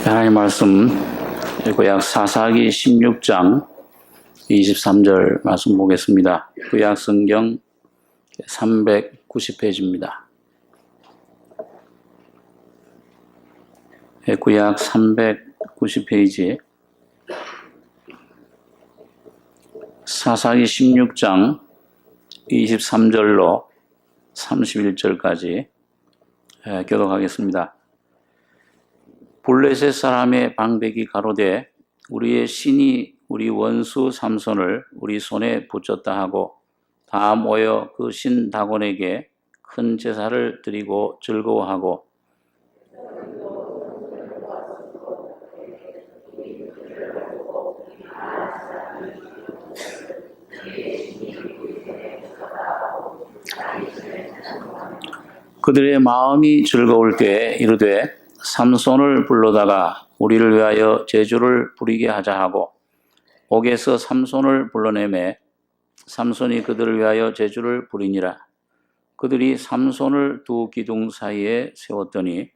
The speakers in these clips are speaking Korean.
하나님 말씀 구약 사사기 16장 23절 말씀 보겠습니다. 구약 성경 390페이지입니다. 구약 390페이지 사사기 16장 23절로 31절까지 교독하겠습니다. 블레셋 사람의 방백이 가로되 우리의 신이 우리 원수 삼손을 우리 손에 붙였다 하고 다 모여 그 신 다곤에게 큰 제사를 드리고 즐거워하고 그들의 마음이 즐거울 때에 이르되 삼손을 불러다가 우리를 위하여 제주를 부리게 하자 하고 옥에서 삼손을 불러내매 삼손이 그들을 위하여 제주를 부리니라. 그들이 삼손을 두 기둥 사이에 세웠더니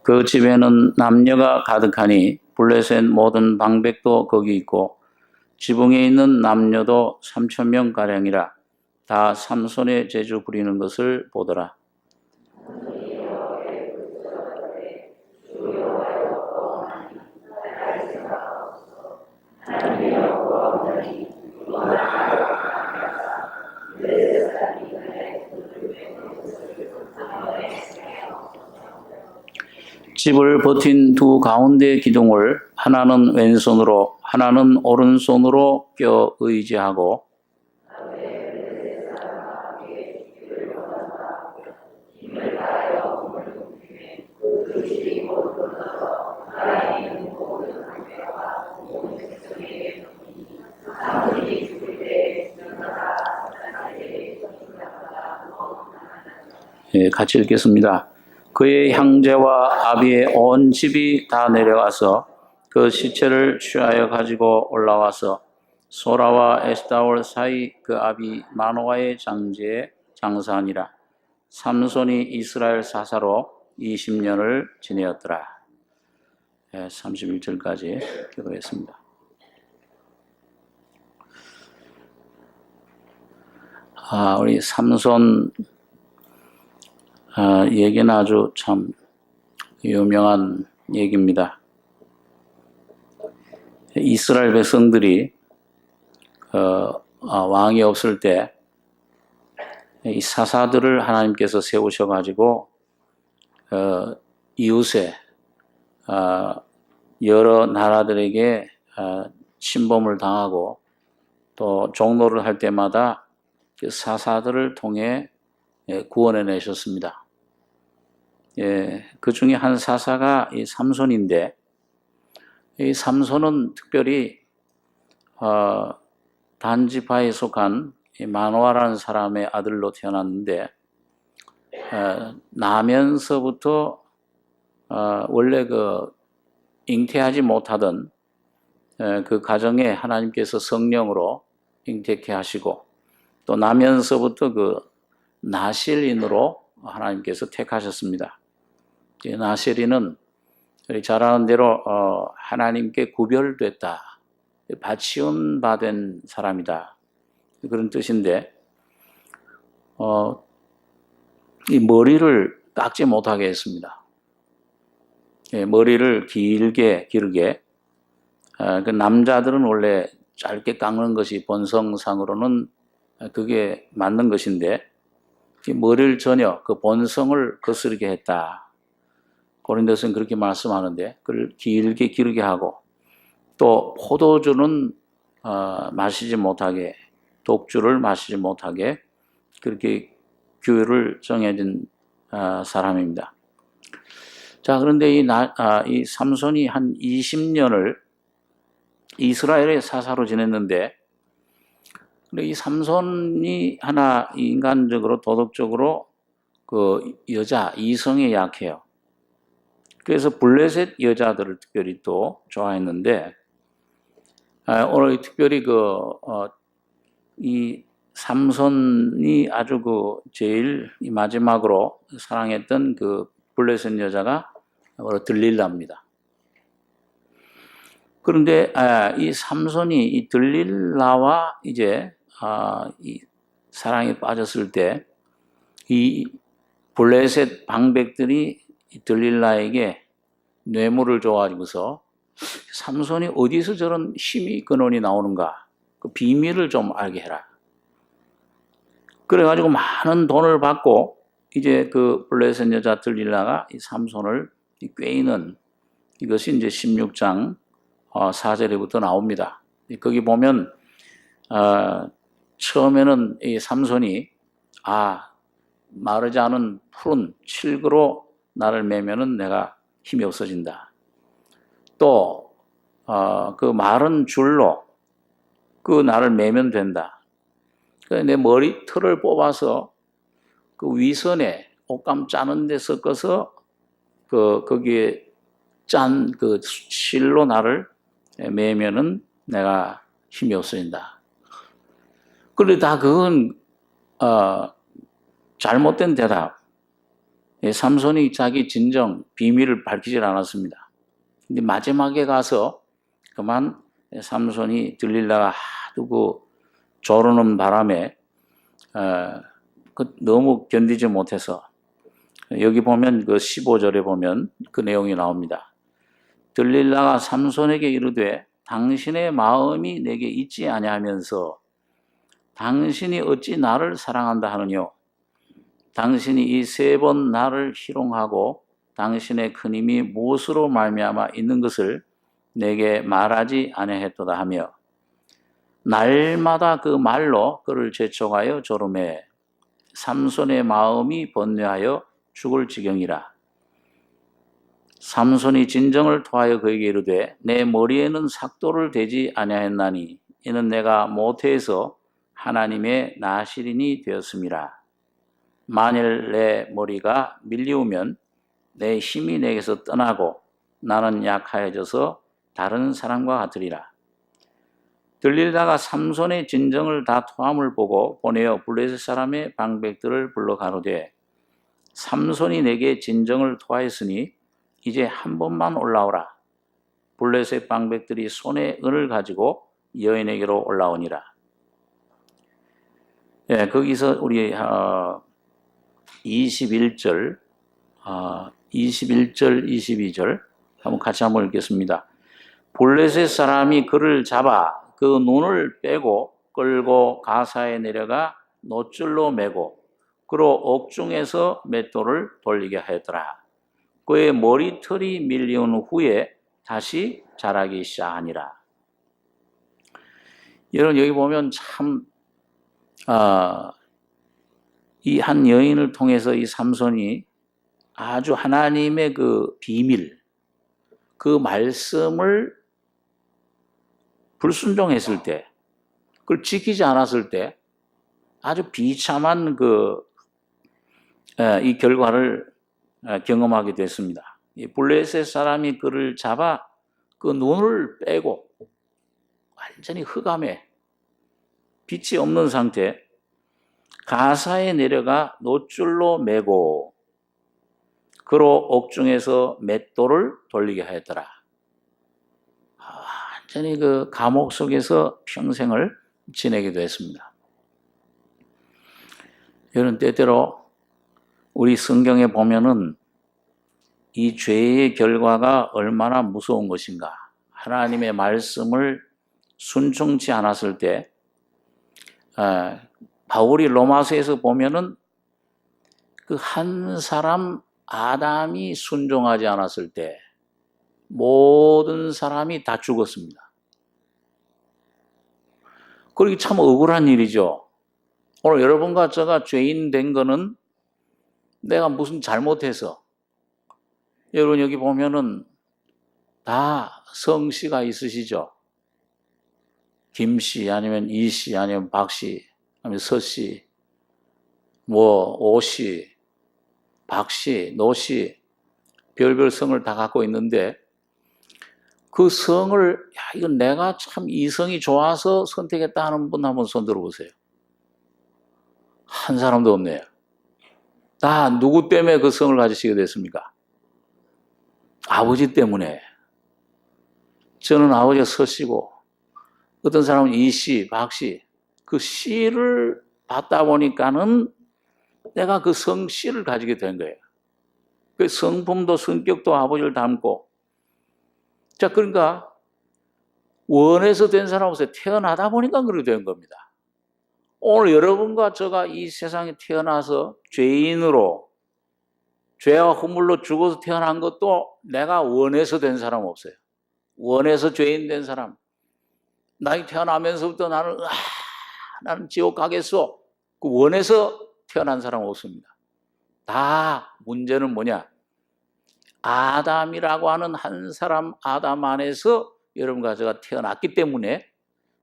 그 집에는 남녀가 가득하니 블레셋 모든 방백도 거기 있고 지붕에 있는 남녀도 3,000명 가량이라. 다 삼손의 제주 부리는 것을 보더라. 집을 버틴 두 가운데 기둥을 하나는 왼손으로 하나는 오른손으로 껴 의지하고 같이 읽겠습니다. 그의 형제와 아비의 온 집이 다 내려가서 그 시체를 취하여 가지고 올라와서 소라와 에스타올 사이 그 아비 마노아의 장지에 장사하니라. 삼손이 이스라엘 사사로 20년을 지내었더라. 31절까지 기도했습니다. 우리 삼손 얘기는 아주 참 유명한 얘기입니다. 이스라엘 백성들이 왕이 없을 때 이 사사들을 하나님께서 세우셔가지고 이웃에 여러 나라들에게 침범을 당하고 또 종노를 할 때마다 그 사사들을 통해 구원해 내셨습니다. 그 중에 한 사사가 이 삼손인데, 이 삼손은 특별히 단지파에 속한 마노아라는 사람의 아들로 태어났는데, 나면서부터 원래 그 잉태하지 못하던 그 가정에 하나님께서 성령으로 잉태케 하시고, 또 나면서부터 그 나실인으로 하나님께서 택하셨습니다. 나실인은 잘 아는 대로 하나님께 구별됐다, 바치온 바 된 사람이다, 그런 뜻인데, 이 머리를 깎지 못하게 했습니다. 머리를 길게 기르게. 그 남자들은 원래 짧게 깎는 것이 본성상으로는 그게 맞는 것인데, 머리를 전혀 그 본성을 거스르게 했다. 고린도서는 그렇게 말씀하는데, 그를 길게 기르게 하고, 또 포도주는 마시지 못하게, 독주를 마시지 못하게 그렇게 규율을 정해진 사람입니다. 자, 그런데 이 삼손이 한 20년을 이스라엘의 사사로 지냈는데, 이 삼손이 하나 인간적으로 도덕적으로 그 여자 이성에 약해요. 그래서 블레셋 여자들을 특별히 또 좋아했는데, 오늘 특별히 이 삼손이 아주 그 제일 이 마지막으로 사랑했던 그 블레셋 여자가 바로 들릴라입니다. 그런데 이 삼손이 이 들릴라와 이제 이 사랑에 빠졌을 때 이 블레셋 방백들이 이 들릴라에게 뇌물을 줘가지고서 삼손이 어디서 저런 힘이 근원이 나오는가 그 비밀을 좀 알게 해라. 그래가지고 많은 돈을 받고 이제 그 블레셋 여자 들릴라가 이 삼손을 꾀이는 이것이 이제 16장 4절에부터 나옵니다. 거기 보면 처음에는 이 삼손이 마르지 않은 푸른 칠그로 나를 매면은 내가 힘이 없어진다. 또 그 마른 줄로 그 나를 매면 된다. 내 머리털을 뽑아서 그 위선에 옷감 짜는 데 섞어서 거기에 짠 그 실로 나를 매면은 내가 힘이 없어진다. 그런데 다 그건 잘못된 대답. 삼손이 자기 진정 비밀을 밝히질 않았습니다. 근데 마지막에 가서 그만 삼손이 들릴라가 하도 그 조르는 바람에 너무 견디지 못해서 여기 보면 그 15절에 보면 그 내용이 나옵니다. 들릴라가 삼손에게 이르되 당신의 마음이 내게 있지 아니하면서 당신이 어찌 나를 사랑한다 하느뇨. 당신이 이 3번 나를 희롱하고 당신의 큰 힘이 무엇으로 말미암아 있는 것을 내게 말하지 아니하였도다 하며 날마다 그 말로 그를 재촉하여 조르매 삼손의 마음이 번뇌하여 죽을 지경이라. 삼손이 진정을 토하여 그에게 이르되 내 머리에는 삭도를 대지 아니하였나니 이는 내가 모태에서 하나님의 나실인이 되었음이라. 만일 내 머리가 밀리우면 내 힘이 내게서 떠나고 나는 약하여져서 다른 사람과 같으리라. 들릴라가 삼손의 진정을 다 토함을 보고 보내어 블레셋 사람의 방백들을 불러 가로되 삼손이 내게 진정을 토하였으니 이제 한 번만 올라오라. 블레셋 방백들이 손에 은을 가지고 여인에게로 올라오니라. 거기서 우리 21절, 22절 한번 같이 한번 읽겠습니다. 블레셋 사람이 그를 잡아 그 눈을 빼고 끌고 가사에 내려가 노줄로 매고 그로 옥중에서 맷돌을 돌리게 하였더라. 그의 머리털이 밀리운 후에 다시 자라기 시작하니라. 여러분 여기 보면 참 이 한 여인을 통해서 이 삼손이 아주 하나님의 그 비밀, 그 말씀을 불순종했을 때, 그걸 지키지 않았을 때 아주 비참한 이 결과를 경험하게 됐습니다. 이 블레셋 사람이 그를 잡아 그 눈을 빼고 완전히 흑암에 빛이 없는 상태 가사에 내려가 노줄로 매고 그로 옥중에서 맷돌을 돌리게 하였더라. 완전히 그 감옥 속에서 평생을 지내기도 했습니다. 여러분 때때로 우리 성경에 보면은 이 죄의 결과가 얼마나 무서운 것인가. 하나님의 말씀을 순종치 않았을 때 바울이 로마서에서 보면은 그 한 사람 아담이 순종하지 않았을 때 모든 사람이 다 죽었습니다. 그러기 참 억울한 일이죠. 오늘 여러분과 제가 죄인 된 거는 내가 무슨 잘못해서 여러분 여기 보면은 다 성씨가 있으시죠. 김씨 아니면 이씨 아니면 박씨 아니면 서씨 뭐 오씨 박씨 노씨 별별 성을 다 갖고 있는데 그 성을 이건 내가 참 이 성이 좋아서 선택했다 하는 분 한번 손 들어보세요. 한 사람도 없네요. 다 누구 때문에 그 성을 가지시게 됐습니까? 아버지 때문에. 저는 아버지가 서씨고 어떤 사람은 이씨, 박씨, 그 씨를 받다 보니까는 내가 그 성씨를 가지게 된 거예요. 그 성품도 성격도 아버지를 닮고. 자, 그러니까 원에서 된 사람 없어요. 태어나다 보니까 그렇게 된 겁니다. 오늘 여러분과 저가 이 세상에 태어나서 죄인으로 죄와 허물로 죽어서 태어난 것도 내가 원해서 된 사람 없어요. 원해서 죄인 된 사람. 나이 태어나면서부터 나는 지옥 가겠어. 그 원해서 태어난 사람 없습니다. 다 문제는 뭐냐? 아담이라고 하는 한 사람 아담 안에서 여러분과 제가 태어났기 때문에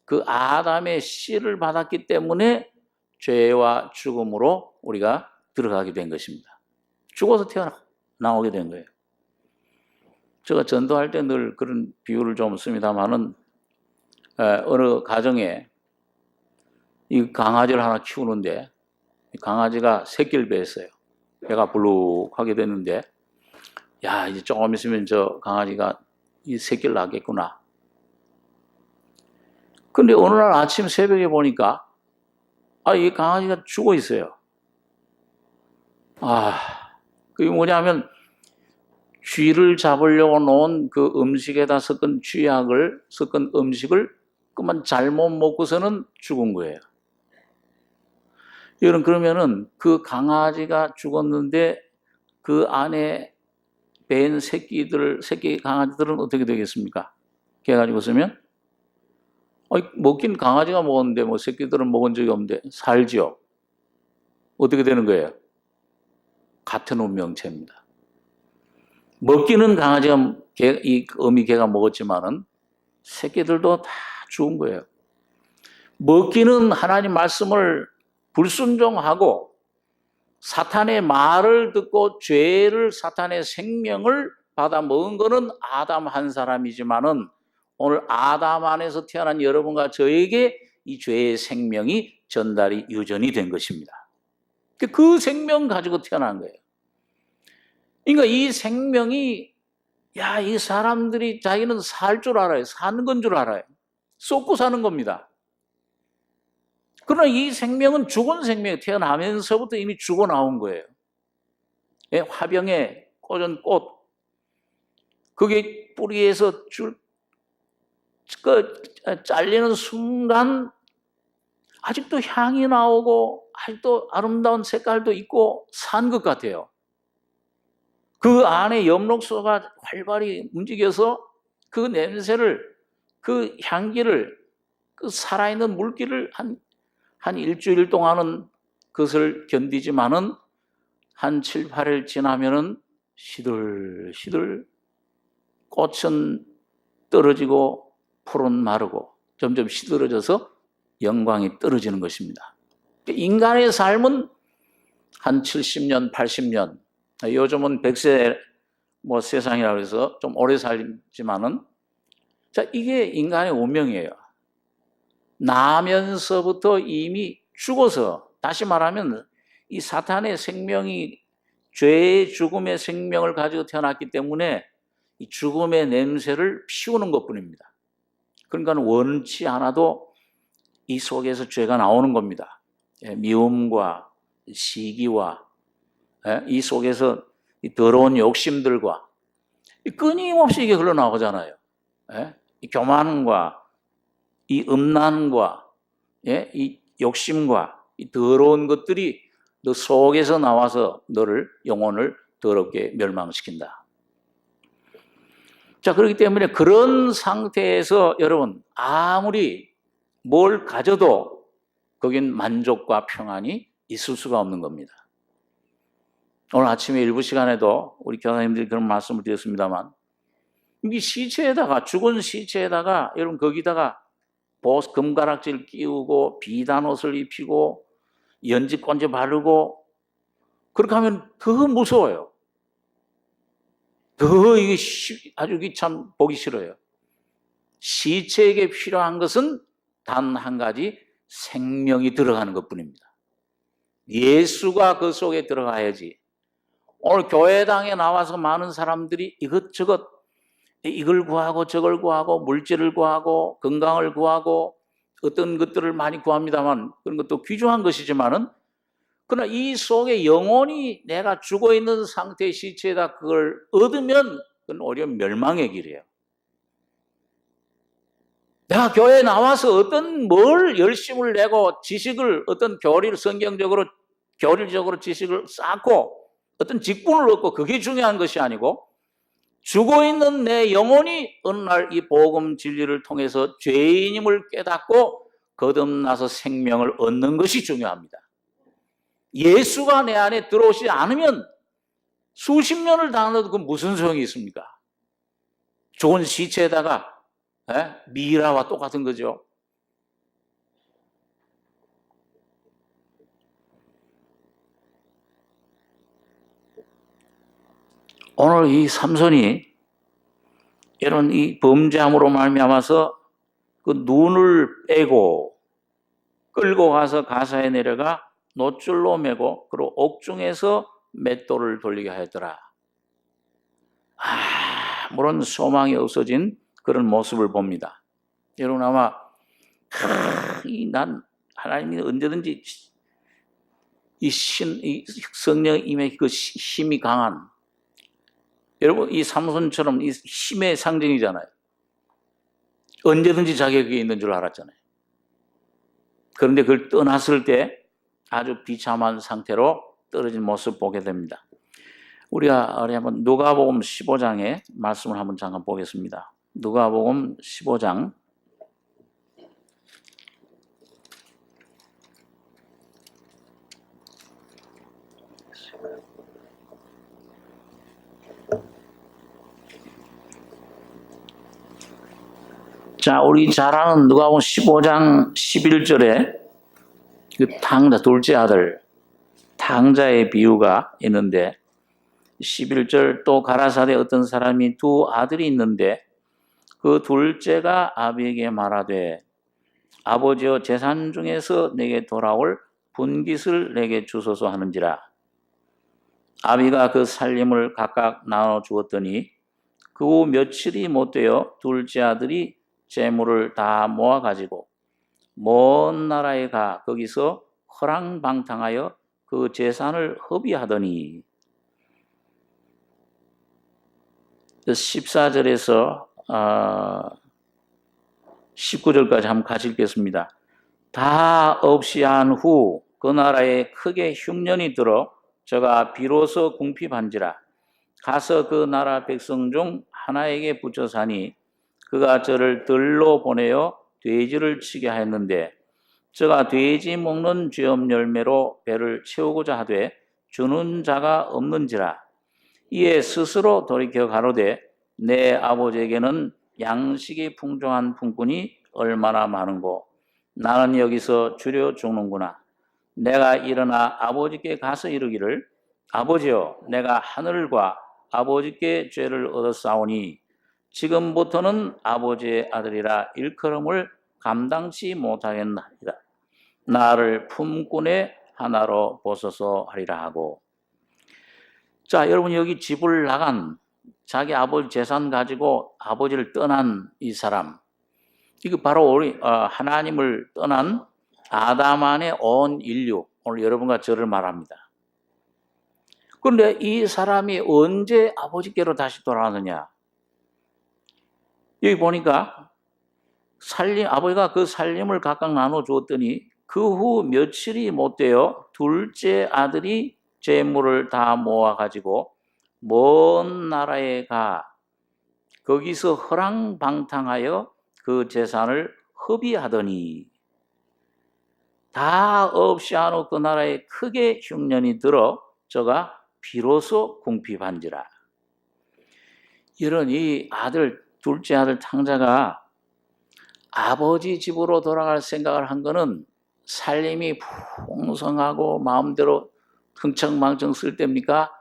그 아담의 씨를 받았기 때문에 죄와 죽음으로 우리가 들어가게 된 것입니다. 죽어서 나오게 된 거예요. 제가 전도할 때 늘 그런 비유를 좀 씁니다만은 어느 가정에 이 강아지를 하나 키우는데 이 강아지가 새끼를 뱄어요. 배가 불룩하게 됐는데 야, 이제 조금 있으면 저 강아지가 이 새끼를 낳겠구나. 근데 어느 날 아침 새벽에 보니까 이 강아지가 죽어 있어요. 그게 뭐냐면 쥐를 잡으려고 놓은 그 음식에다 섞은 쥐약을 섞은 음식을 그만 잘못 먹고서는 죽은 거예요. 여러분, 그러면은 그 강아지가 죽었는데 그 안에 뺀 새끼 강아지들은 어떻게 되겠습니까? 그래가지고 쓰면 먹긴 강아지가 먹었는데 뭐 새끼들은 먹은 적이 없는데 살지요. 어떻게 되는 거예요? 같은 운명체입니다. 먹기는 강아지가 이 어미 개가 먹었지만은 새끼들도 다 죽은 거예요. 먹기는 하나님 말씀을 불순종하고 사탄의 말을 듣고 죄를 사탄의 생명을 받아 먹은 거는 아담 한 사람이지만은 오늘 아담 안에서 태어난 여러분과 저에게 이 죄의 생명이 전달이 유전이 된 것입니다. 그 생명 가지고 태어난 거예요. 그러니까 이 생명이 이 사람들이 자기는 살 줄 알아요. 사는 건 줄 알아요. 쏟고 사는 겁니다. 그러나 이 생명은 죽은 생명이에요. 태어나면서부터 이미 죽어 나온 거예요. 화병에 꽂은 꽃, 그게 뿌리에서 잘리는 순간 아직도 향이 나오고 아직도 아름다운 색깔도 있고 산 것 같아요. 그 안에 엽록소가 활발히 움직여서 그 냄새를, 그 향기를, 그 살아있는 물기를 한 일주일 동안은 그것을 견디지만은 한 7, 8일 지나면은 시들시들 꽃은 떨어지고 풀은 마르고 점점 시들어져서 영광이 떨어지는 것입니다. 인간의 삶은 한 70년, 80년, 요즘은 100세 세상이라고 해서 좀 오래 살지만은 이게 인간의 운명이에요. 나면서부터 이미 죽어서, 다시 말하면 이 사탄의 생명이 죄의 죽음의 생명을 가지고 태어났기 때문에 이 죽음의 냄새를 피우는 것뿐입니다. 그러니까 원치 않아도 이 속에서 죄가 나오는 겁니다. 미움과 시기와 이 속에서 이 더러운 욕심들과 끊임없이 이게 흘러나오잖아요. 이 교만과 이 음란과 이 욕심과 이 더러운 것들이 너 속에서 나와서 너를, 영혼을 더럽게 멸망시킨다. 그렇기 때문에 그런 상태에서 여러분 아무리 뭘 가져도 거긴 만족과 평안이 있을 수가 없는 겁니다. 오늘 아침에 일부 시간에도 우리 교사님들이 그런 말씀을 드렸습니다만 이 시체에다가, 죽은 시체에다가 여러분 거기다가 금가락질 끼우고 비단 옷을 입히고 연지권지 바르고 그렇게 하면 더 무서워요. 더 이게 아주 참 보기 싫어요. 시체에게 필요한 것은 단 한 가지, 생명이 들어가는 것뿐입니다. 예수가 그 속에 들어가야지. 오늘 교회당에 나와서 많은 사람들이 이것저것 이걸 구하고 저걸 구하고 물질을 구하고 건강을 구하고 어떤 것들을 많이 구합니다만 그런 것도 귀중한 것이지만은 그러나 이 속에 영혼이 내가 죽어있는 상태의 시체에다 그걸 얻으면 그건 오히려 멸망의 길이에요. 내가 교회에 나와서 어떤 뭘 열심을 내고 지식을 어떤 성경적으로 교리적으로 지식을 쌓고 어떤 직분을 얻고 그게 중요한 것이 아니고 죽어있는 내 영혼이 어느 날 이 복음 진리를 통해서 죄인임을 깨닫고 거듭나서 생명을 얻는 것이 중요합니다. 예수가 내 안에 들어오지 않으면 수십 년을 당해도 그 무슨 소용이 있습니까? 죽은 시체에다가 미라와 똑같은 거죠. 오늘 이 삼손이 이런 이 범죄함으로 말미암아서 그 눈을 빼고 끌고 가서 가사에 내려가 노줄로 매고 그리고 옥중에서 맷돌을 돌리게 하였더라. 아무런 소망이 없어진 그런 모습을 봅니다. 여러분 아마 난 하나님이 언제든지 이 성령 임의 그 힘이 강한 여러분 이 삼손처럼 이 힘의 상징이잖아요. 언제든지 자격이 있는 줄 알았잖아요. 그런데 그걸 떠났을 때 아주 비참한 상태로 떨어진 모습 보게 됩니다. 우리가 한번 누가복음 15장의 말씀을 한번 잠깐 보겠습니다. 누가복음 15장 자, 우리 잘 아는 누가복음 15장 11절에 그 탕자 둘째 아들 탕자의 비유가 있는데 11절 또 가라사대 어떤 사람이 두 아들이 있는데 그 둘째가 아비에게 말하되 아버지여 재산 중에서 내게 돌아올 분깃을 내게 주소서 하는지라. 아비가 그 살림을 각각 나눠 주었더니 그 후 며칠이 못되어 둘째 아들이 재물을 다 모아가지고 먼 나라에 가 거기서 허랑방탕하여 그 재산을 허비하더니 14절에서 19절까지 한번 같이 읽겠습니다. 다 없이 한 후 그 나라에 크게 흉년이 들어 저가 비로소 궁핍한지라. 가서 그 나라 백성 중 하나에게 붙여 사니 그가 저를 들로 보내어 돼지를 치게 하였는데 저가 돼지 먹는 죄업 열매로 배를 채우고자 하되 주는 자가 없는지라. 이에 스스로 돌이켜 가로되 내 아버지에게는 양식이 풍족한 품꾼이 얼마나 많은고 나는 여기서 주려 죽는구나. 내가 일어나 아버지께 가서 이르기를 아버지여 내가 하늘과 아버지께 죄를 얻었사오니 지금부터는 아버지의 아들이라 일컬음을 감당치 못하겠나이다. 나를 품꾼의 하나로 보소서 하리라 하고. 자, 여러분 여기 집을 나간 자기 아버지 재산 가지고 아버지를 떠난 이 사람, 이거 바로 우리 하나님을 떠난 아담 안의 온 인류, 오늘 여러분과 저를 말합니다. 그런데 이 사람이 언제 아버지께로 다시 돌아가느냐? 여기 보니까 아버지가 그 살림을 각각 나눠 주었더니 그 후 며칠이 못되어 둘째 아들이 재물을 다 모아가지고 먼 나라에 가 거기서 허랑방탕하여 그 재산을 허비하더니 다 없이 한 후 그 나라에 크게 흉년이 들어 저가 비로소 궁핍한지라. 이런 이 둘째 아들 탕자가 아버지 집으로 돌아갈 생각을 한 거는 살림이 풍성하고 마음대로 흥청망청 쓸 때입니까?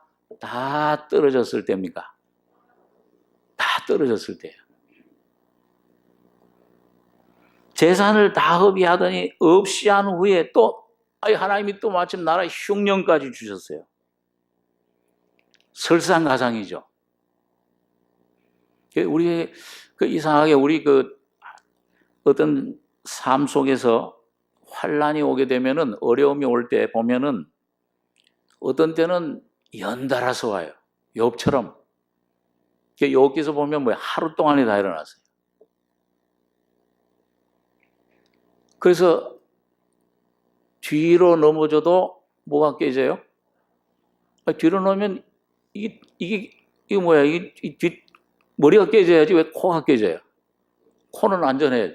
다 떨어졌을 때입니까? 다 떨어졌을 때예요. 재산을 다 허비하더니 없이 한 후에 또 아니, 하나님이 또 마침 나라에 흉년까지 주셨어요. 설상가상이죠. 우리 이상하게 우리 어떤 삶 속에서 환란이 오게 되면은, 어려움이 올 때 보면은 어떤 때는 연달아서 와요. 욥처럼. 욥기서 보면 하루 동안에 다 일어났어요. 그래서 뒤로 넘어져도 뭐가 깨져요? 뒤로 넘으면 이게 뭐야? 머리가 깨져야지 왜 코가 깨져요? 코는 안전해.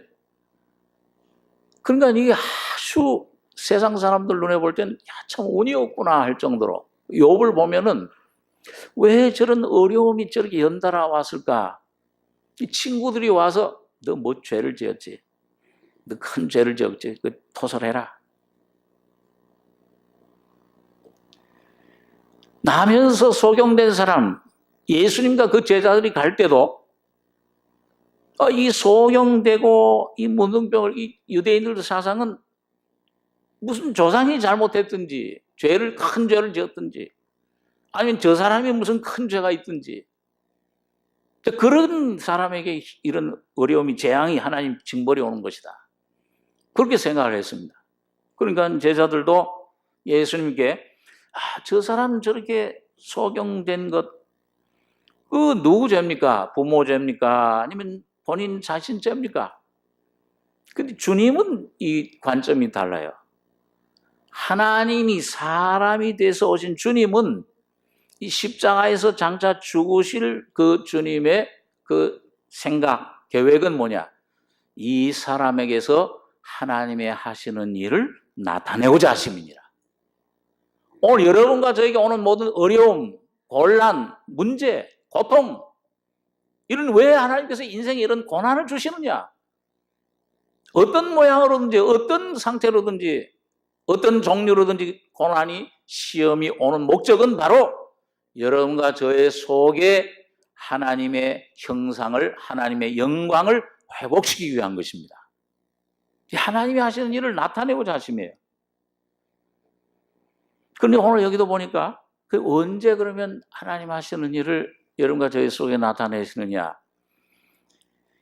그러니까 이게 아주 세상 사람들 눈에 볼 땐 참 운이 없구나 할 정도로, 욥을 보면은 왜 저런 어려움이 저렇게 연달아 왔을까? 이 친구들이 와서 너 뭐 죄를 지었지? 너 큰 죄를 지었지? 토설해라. 나면서 소경된 사람, 예수님과 그 제자들이 갈 때도 이 소경되고 이 문둥병을, 이 유대인들의 사상은 무슨 조상이 잘못했든지, 큰 죄를 지었든지, 아니면 저 사람이 무슨 큰 죄가 있든지, 그런 사람에게 이런 어려움이, 재앙이 하나님 징벌이 오는 것이다. 그렇게 생각을 했습니다. 그러니까 제자들도 예수님께 저 사람 저렇게 소경된 것, 누구 죄입니까? 부모 죄입니까? 아니면 본인 자신 죄입니까? 근데 주님은 이 관점이 달라요. 하나님이 사람이 돼서 오신 주님은 이 십자가에서 장차 죽으실 그 주님의 그 생각, 계획은 뭐냐? 이 사람에게서 하나님의 하시는 일을 나타내고자 하심이니라. 오늘 여러분과 저에게 오는 모든 어려움, 곤란, 문제, 고통, 이런 왜 하나님께서 인생에 이런 고난을 주시느냐? 어떤 모양으로든지, 어떤 상태로든지, 어떤 종류로든지 고난이, 시험이 오는 목적은 바로 여러분과 저의 속에 하나님의 형상을, 하나님의 영광을 회복시키기 위한 것입니다. 하나님이 하시는 일을 나타내고자 하심이에요. 그런데 오늘 여기도 보니까 언제 그러면 하나님 하시는 일을 여러분과 저희 속에 나타내시느냐?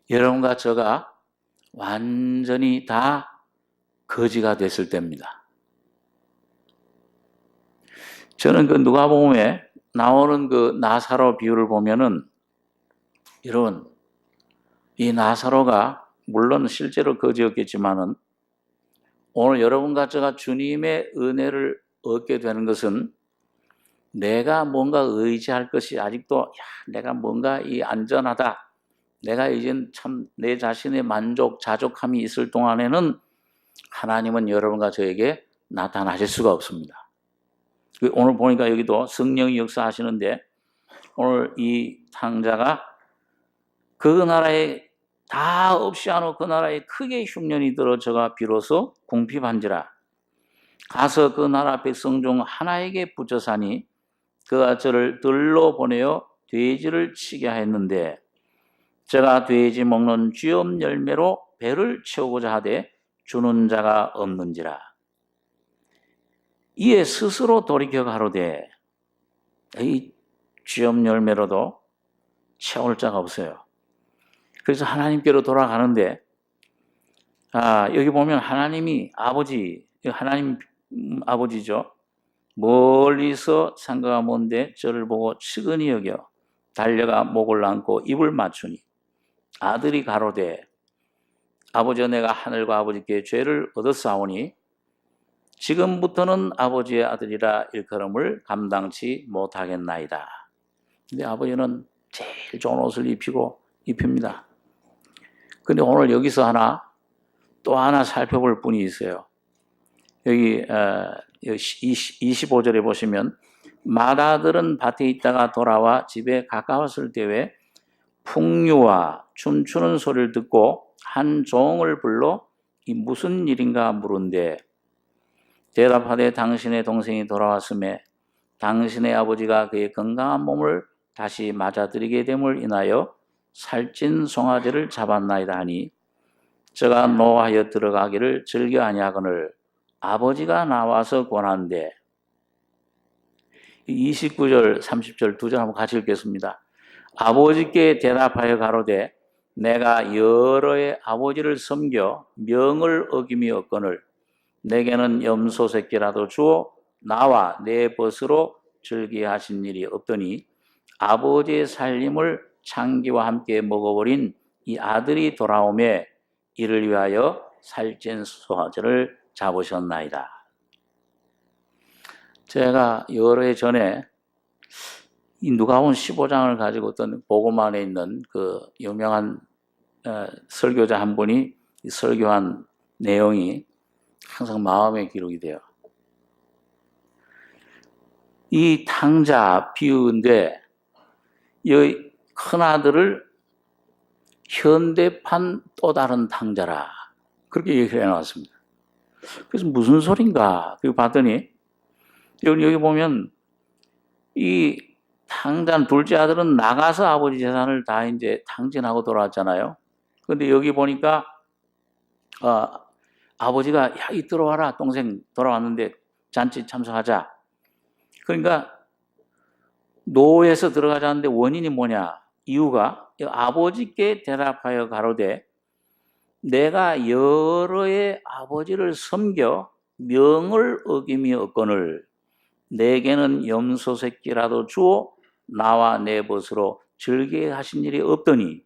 여러분과 저가 완전히 다 거지가 됐을 때입니다. 저는 누가복음에 나오는 나사로 비유를 보면은, 여러분, 이 나사로가 물론 실제로 거지였겠지만은 오늘 여러분과 제가 주님의 은혜를 얻게 되는 것은 내가 뭔가 의지할 것이 아직도 내가 뭔가 안전하다, 내가 이젠 참 내 자신의 만족, 자족함이 있을 동안에는 하나님은 여러분과 저에게 나타나실 수가 없습니다. 오늘 보니까 여기도 성령이 역사하시는데, 오늘 이 탕자가 그 나라에 다 없이 하노 그 나라에 크게 흉년이 들어 저가 비로소 궁핍한지라. 가서 그 나라 백성 중 하나에게 붙여사니 그가 저를 들로 보내어 돼지를 치게 하였는데, 저가 돼지 먹는 쥐엄 열매로 배를 채우고자 하되 주는 자가 없는지라. 이에 스스로 돌이켜 가로되 이 쥐엄 열매로도 채울 자가 없어요. 그래서 하나님께로 돌아가는데, 여기 보면 하나님이 하나님 아버지죠. 멀리서 상가가 먼데 저를 보고 측은히 여겨 달려가 목을 안고 입을 맞추니, 아들이 가로되 아버지여, 내가 하늘과 아버지께 죄를 얻었사오니 지금부터는 아버지의 아들이라 일컬음을 감당치 못하겠나이다. 근데 아버지는 제일 좋은 옷을 입힙니다. 근데 오늘 여기서 또 하나 살펴볼 분이 있어요. 여기 25절에 보시면, 마다들은 밭에 있다가 돌아와 집에 가까웠을 때에 풍류와 춤추는 소리를 듣고 한 종을 불러 이 무슨 일인가 물은데, 대답하되 당신의 동생이 돌아왔음에 당신의 아버지가 그의 건강한 몸을 다시 맞아들이게 됨을 인하여 살찐 송아지를 잡았나이다 하니, 저가 노하여 들어가기를 즐겨 아니하거늘 아버지가 나와서 권한대. 29절, 30절 두 절 한번 같이 읽겠습니다. 아버지께 대답하여 가로되 내가 여러의 아버지를 섬겨 명을 어김이 없거늘 내게는 염소 새끼라도 주어 나와 내 벗으로 즐기하신 일이 없더니 아버지의 살림을 창기와 함께 먹어버린 이 아들이 돌아오매 이를 위하여 살찐 소화제를 잡으셨나이다. 제가 여러 해 전에 이 누가복음 15장을 가지고 어떤 복음 안에 있는 그 유명한 설교자 한 분이 설교한 내용이 항상 마음에 기록이 돼요. 이 탕자 비유인데 이 큰아들을 현대판 또 다른 탕자라 그렇게 얘기를 해놨습니다. 그래서 무슨 소린가 봤더니 여기 보면 이 탕자 둘째 아들은 나가서 아버지 재산을 다 이제 탕진하고 돌아왔잖아요. 근데 여기 보니까 아버지가 야, 이 들어와라 동생 돌아왔는데 잔치 참석하자. 그러니까 노예에서 들어가자는데 원인이 뭐냐? 이유가 아버지께 대답하여 가로되 내가 여러의 아버지를 섬겨 명을 어김이 없거늘 내게는 염소 새끼라도 주어 나와 내 벗으로 즐기게 하신 일이 없더니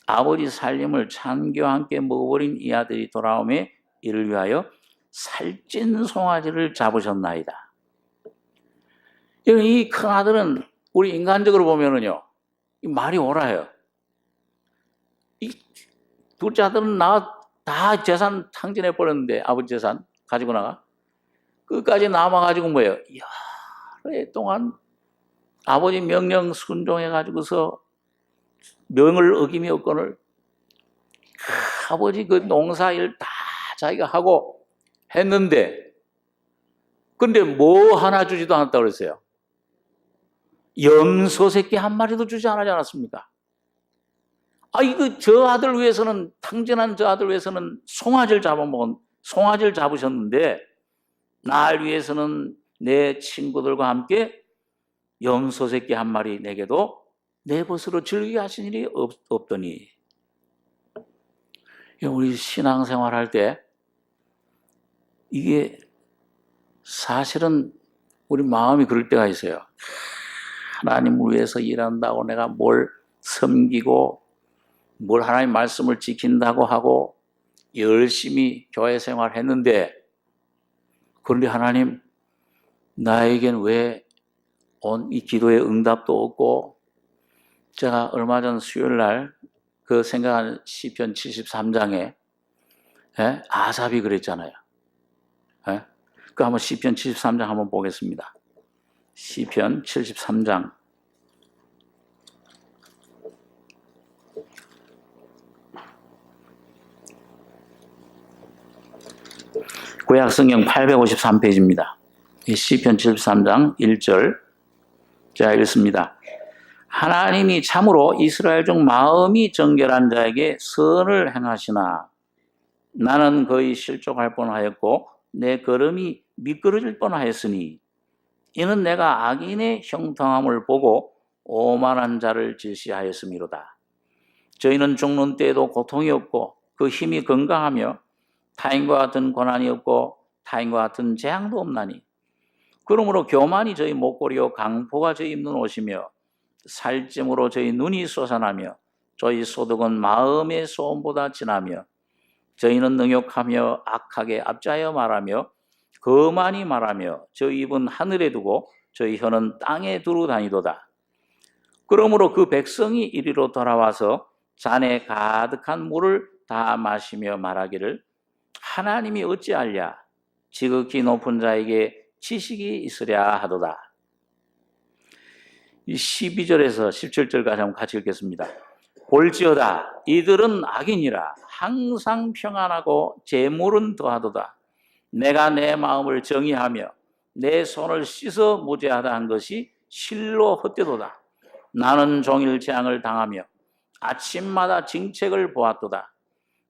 아버지 살림을 찬교와 함께 먹어버린 이 아들이 돌아오매 이를 위하여 살찐 송아지를 잡으셨나이다. 이 큰 아들은 우리 인간적으로 보면은요, 말이 오라요. 이 둘째 아들은 다 재산 탕진해 버렸는데 아버지 재산 가지고 나가 끝까지 남아가지고 뭐예요? 여러 동안 아버지 명령 순종해가지고서 명을 어김이 없거늘 아버지 그 농사일 다 자기가 하고 했는데 근데 뭐 하나 주지도 않았다고 그랬어요. 염소 새끼 한 마리도 주지 않았습니까? 이거 저 아들 위해서는 탕진한 저 아들 위해서는 송아지를 잡으셨는데 날 위해서는 내 친구들과 함께 염소 새끼 한 마리 내게도 내 벗으로 즐기게 하신 일이 없더니 우리 신앙생활 할 때 이게 사실은 우리 마음이 그럴 때가 있어요. 하나님을 위해서 일한다고 내가 뭘 섬기고 뭘 하나님 말씀을 지킨다고 하고 열심히 교회 생활했는데 그런데 하나님 나에겐 왜 이 기도의 응답도 없고 제가 얼마 전 수요일 날 그 생각한 시편 73장에 아삽이 그랬잖아요. 그 한번 시편 73장 한번 보겠습니다. 시편 73장 구약성경 853페이지입니다. 시편 73장 1절 자 읽습니다. 하나님이 참으로 이스라엘 중 마음이 정결한 자에게 선을 행하시나 나는 거의 실족할 뻔하였고 내 걸음이 미끄러질 뻔하였으니 이는 내가 악인의 형통함을 보고 오만한 자를 질시하였음이로다. 저희는 죽는 때에도 고통이 없고 그 힘이 건강하며 타인과 같은 고난이 없고 타인과 같은 재앙도 없나니 그러므로 교만이 저희 목걸이요 강포가 저희 입는 옷이며 살찜으로 저희 눈이 솟아나며 저희 소득은 마음의 소음보다 진하며 저희는 능욕하며 악하게 압자하여 말하며 거만히 말하며 저희 입은 하늘에 두고 저희 혀는 땅에 두루 다니도다. 그러므로 그 백성이 이리로 돌아와서 잔에 가득한 물을 다 마시며 말하기를 하나님이 어찌 알랴 지극히 높은 자에게 지식이 있으랴 하도다. 이 12절에서 17절까지 한번 같이 읽겠습니다. 볼지어다 이들은 악인이라 항상 평안하고 재물은 더하도다. 내가 내 마음을 정의하며 내 손을 씻어 무죄하다 한 것이 실로 헛되도다. 나는 종일 재앙을 당하며 아침마다 징책을 보았도다.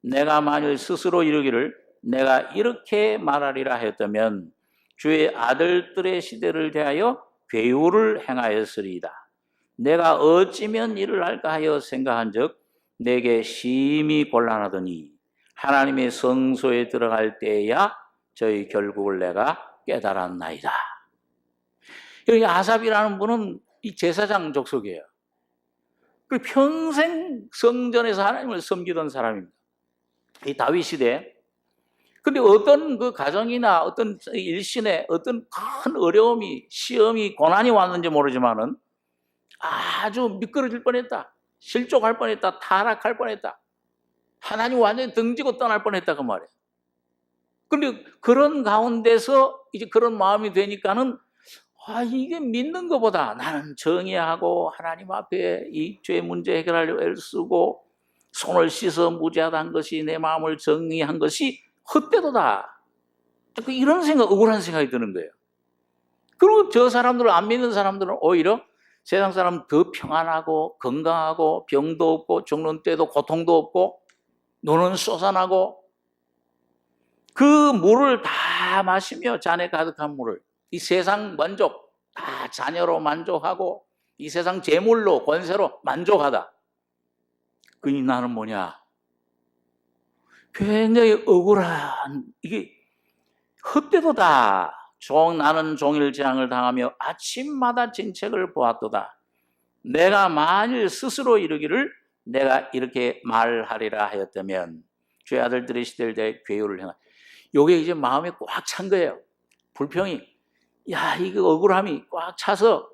내가 만일 스스로 이르기를 내가 이렇게 말하리라 하였다면 주의 아들들의 시대를 대하여 괴유를 행하였으리이다. 내가 어찌면 이를 할까 하여 생각한즉 내게 심히 곤란하더니 하나님의 성소에 들어갈 때야 저희 결국을 내가 깨달았나이다. 여기 아삽이라는 분은 이 제사장 족속이에요. 그 평생 성전에서 하나님을 섬기던 사람입니다. 이 다윗 시대. 근데 어떤 그 가정이나 어떤 일신에 어떤 큰 어려움이, 시험이, 고난이 왔는지 모르지만은 아주 미끄러질 뻔했다. 실족할 뻔했다. 타락할 뻔했다. 하나님 완전히 등지고 떠날 뻔했다 그 말이에요. 근데 그런 가운데서 이제 그런 마음이 되니까는 이게 믿는 것보다 나는 정의하고 하나님 앞에 이 죄 문제 해결하려고 애를 쓰고 손을 씻어 무죄하다는 것이 내 마음을 정의한 것이 헛되도다. 이런 생각, 억울한 생각이 드는 거예요. 그리고 저 사람들을 안 믿는 사람들은 오히려 세상 사람 더 평안하고 건강하고 병도 없고 죽는 때도 고통도 없고 노는 솟아나고 그 물을 다 마시며 잔에 가득한 물을 이 세상 만족 다 자녀로 만족하고 이 세상 재물로 권세로 만족하다. 그니 나는 뭐냐? 굉장히 억울한 이게 헛되도다. 나는 종일 재앙을 당하며 아침마다 진책을 보았도다. 내가 만일 스스로 이르기를 내가 이렇게 말하리라 하였다면 주의 아들들의 시대를 대해 괴유를 행하. 요게 이제 마음에 꽉 찬 거예요. 불평이. 이게 억울함이 꽉 차서